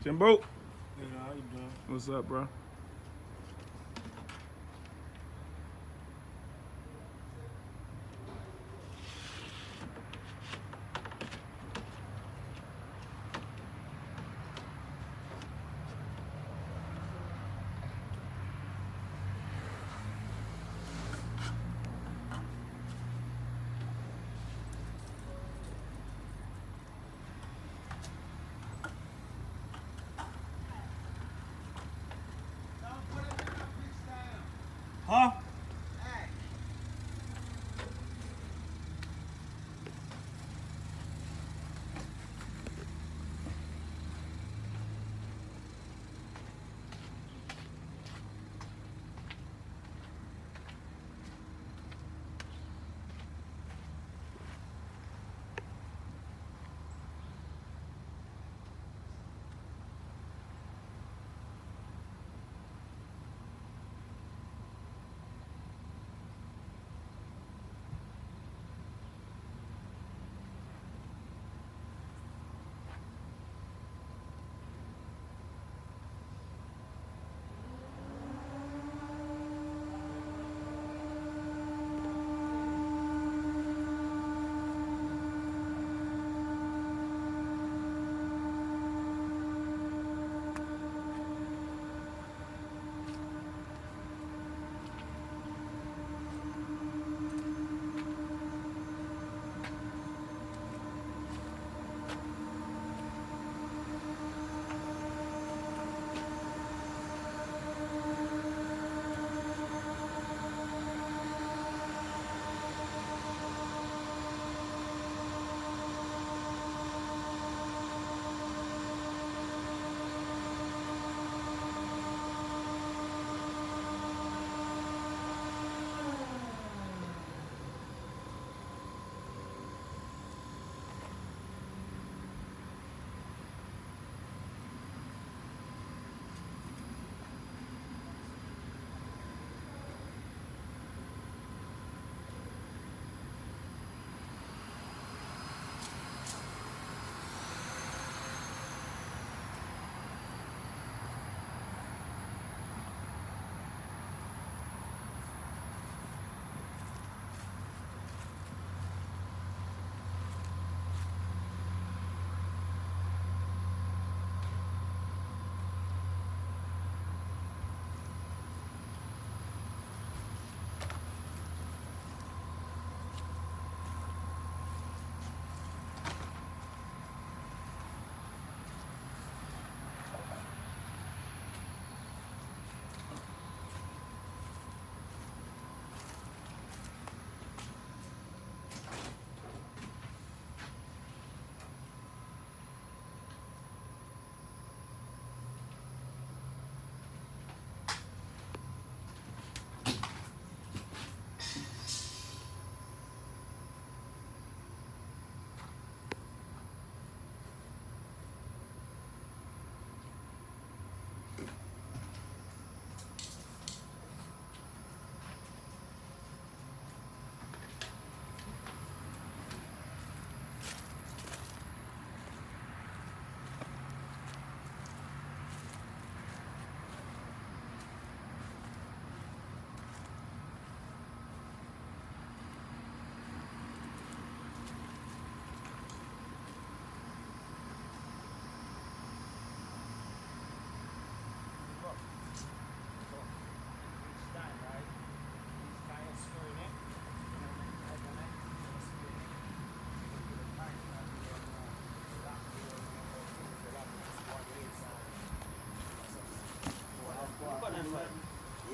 Jimbo. You know, how you doing? What's up, bro? Huh?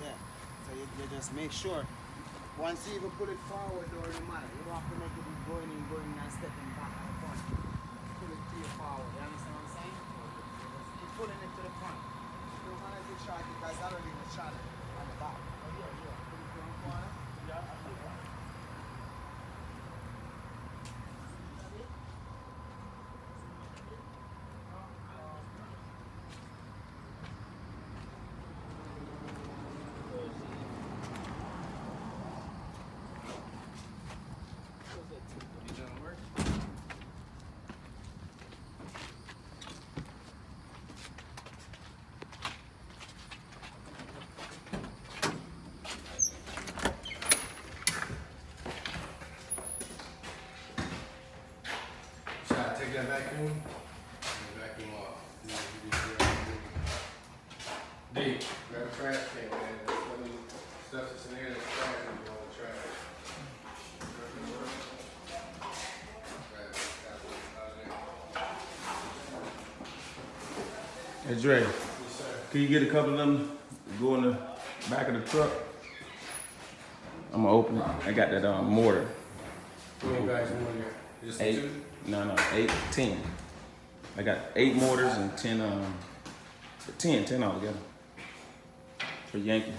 Yeah. So you just make sure. Once you even pull it forward or the matter, you don't have to make it going and stepping back at the front. Pull it to your forward. You understand what I'm saying? You're pulling it to the front. You don't want to get shot because I don't even shot it on the back. Oh, yeah. Put it to the corner. Yeah, I see that. D, grab a trash can, man. Let me stuff that's in there that's trash and you want the trash. Hey Dre, Yes, sir. can you get a couple of them to go in the back of the truck? I'm gonna open it. I got that mortar. How many bags in one here? Just the 8. two? No, 8, 10. I got 8 mortars and 10 altogether. For Yankee.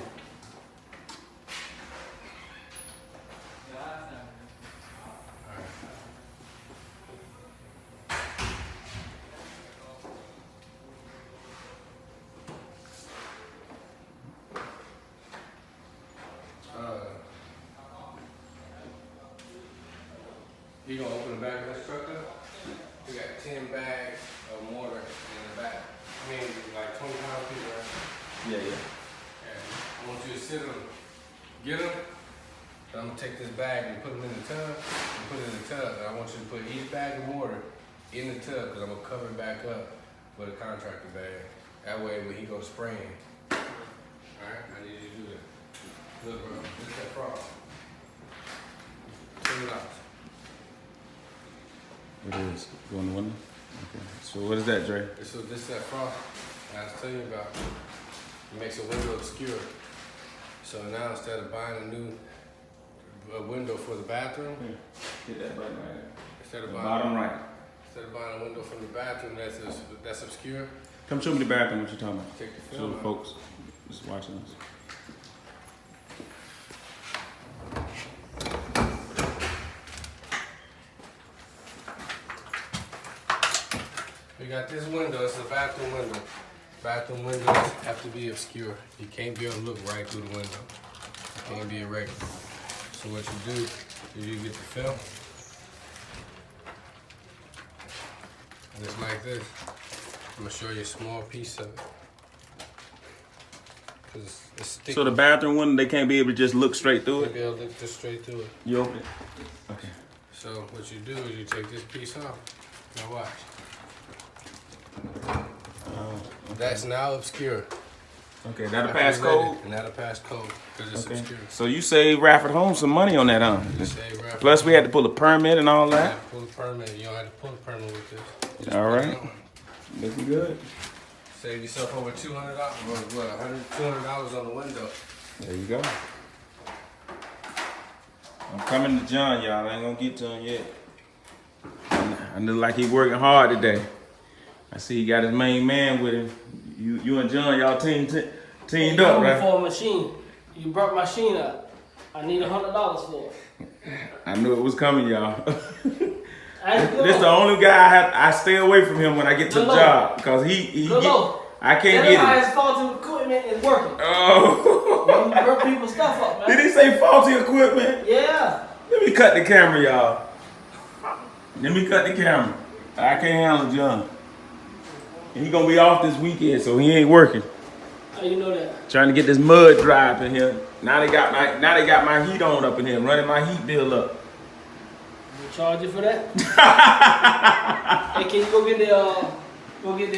You gonna open the back of this truck up? We got 10 bags of mortar in the back. I mean, like 20-pound people, right? Yeah. Yeah. I want you to sit them, get them. Then I'm gonna take this bag and put them in the tub. And put it in the tub. And I want you to put each bag of mortar in the tub because I'm gonna cover it back up with a contractor bag. That way, when he goes spraying. All right, I need you to do that. Look, bro, this is that frost. $2. It is. Go in the window? Okay. So what is that, Dre? So this is that frost I was telling you about. It makes a window obscure. So now instead of buying a new window for the bathroom, Hit that button right there. instead of The buying bottom right. a window from the bathroom that's obscure, Come show me the bathroom, what you talking about. take the So film the out. folks just watching us. We got this window. It's a bathroom window. Bathroom windows have to be obscure. You can't be able to look right through the window. You can't be irregular. So what you do is you get the film. Just like this. I'm gonna show you a small piece of it. Cause it's sticky. So the bathroom window, they can't be able to just look straight through You'll it? be able to look just straight through it. You open it? Okay. So what you do is you take this piece off. Now watch. That's now obscure. Okay, that'll pass code? And that'll pass code because it's Okay. obscure. So you saved RadfordHomes some money on that, huh? You save Radford Plus we had to pull a permit and all You that? have to pull a permit. You don't have to pull a permit with this. You just All put it right. on. Looking good. Save yourself over $200. What, $200 on the window. There you go. I'm coming to John, y'all. I ain't gonna get to him yet. I look like he working hard today. I see he got his main man with him. You and John, y'all teamed up, right? For a machine. You brought my machine up. I need $100 for it. I knew it was coming, y'all. That's good. This the only guy I stay away from him when I get to the Good job because he Good get, Lord. I can't Tell him how get it. his faulty equipment is working. Oh, You burn people's stuff up, man. did he say faulty equipment? Yeah. Let me cut the camera, y'all. Let me cut the camera. I can't handle John. And he gonna be off this weekend, so he ain't working. How you know that? Trying to get this mud dry up in here. Now they got my heat on up in here, running my heat bill up. You charge you for that? Hey, can you go get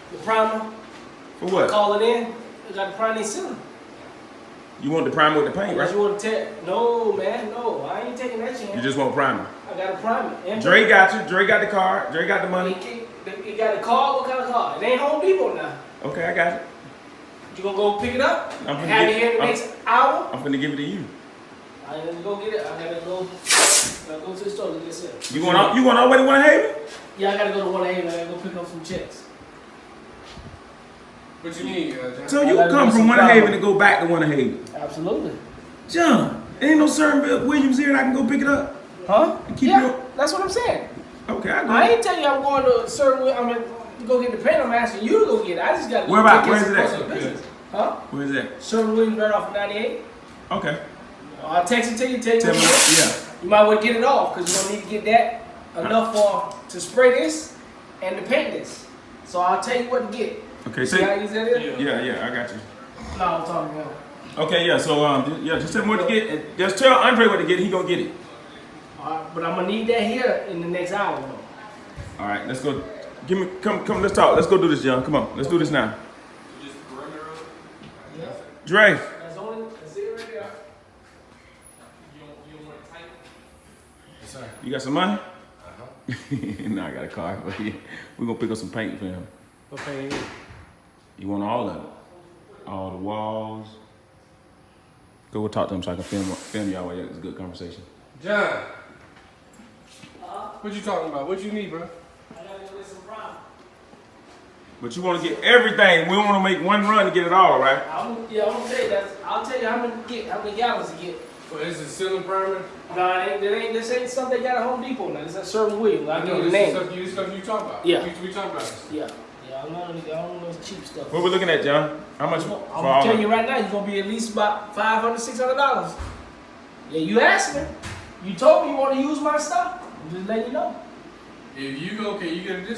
the primer? For what? Call it in. You got the primer ceiling. You want the primer with the paint, Unless right? you want to tell? No, man, no. I ain't taking that chance. You just want primer. I got a primer. And Dre got you. Dre got the card. Dre got the money. You got a card? What kind of card? It ain't Home Depot now. Okay, I got it. You gonna go pick it up? I'm finna Have get- it here in the I'm- next hour? I'm finna give it to you. I gotta go get it. I gotta go to the store to get it set. You going all the way to One Haven? Yeah, I gotta go to One Haven. I gotta go pick up some checks. What you need, John? So you gotta come go from some One primer. Haven to go back to One Haven. Absolutely. John, ain't no certain Williams here and I can go pick it up. Huh? Keep Yeah, your- that's what I'm saying. Okay, I go. I ain't telling you I'm going to a certain. I mean, to go get the paint. I'm asking you to go get it. I just gotta. Where go about- take where's care it of at? some personal business. Huh? Where's that? Sherman Williams right off of 98. Okay. I'll text it to you. Tell Tell me. you. Yeah. You might want to get it off because you're gonna need to get that enough to spray this and to paint this. So I'll tell you what to get. Okay. See how easy that is? Yeah, I got you. No, I'm talking about. Okay, yeah. So just tell me what to get. And just tell Andre what to get. He gonna get it. But I'm gonna need that here in the next hour though. All right, let's go. Come. Let's talk. Let's go do this, John. Come on. Let's do this now. Yeah. Dre, That's it right there. You don't want it tight? Yes, sir. you got some money? Uh-huh. Nah, I got a car for you. We're gonna pick up some paint for him. What paint is it? You want all of it? All the walls. Go talk to him so I can film y'all while it's a good conversation. John. What you talking about? What you need, bro? I gotta go get some problem. But you want to get everything. We want to make one run to get it all, right? I'm gonna tell you that. I'll tell you how many gallons to get. Well, is it ceiling primer? No, this ain't something they got at Home Depot now. It's a certain way. I I know know the this name. is stuff you talk about. Yeah. We talk about this. Yeah, I don't know this cheap stuff. What we looking at, John? How much I'm for gonna all tell of you it? right now, you're gonna be at least about $500, $600. Yeah, you asked me. You told me you want to use my stuff. I'm just letting you know. If you go, can you get a discount?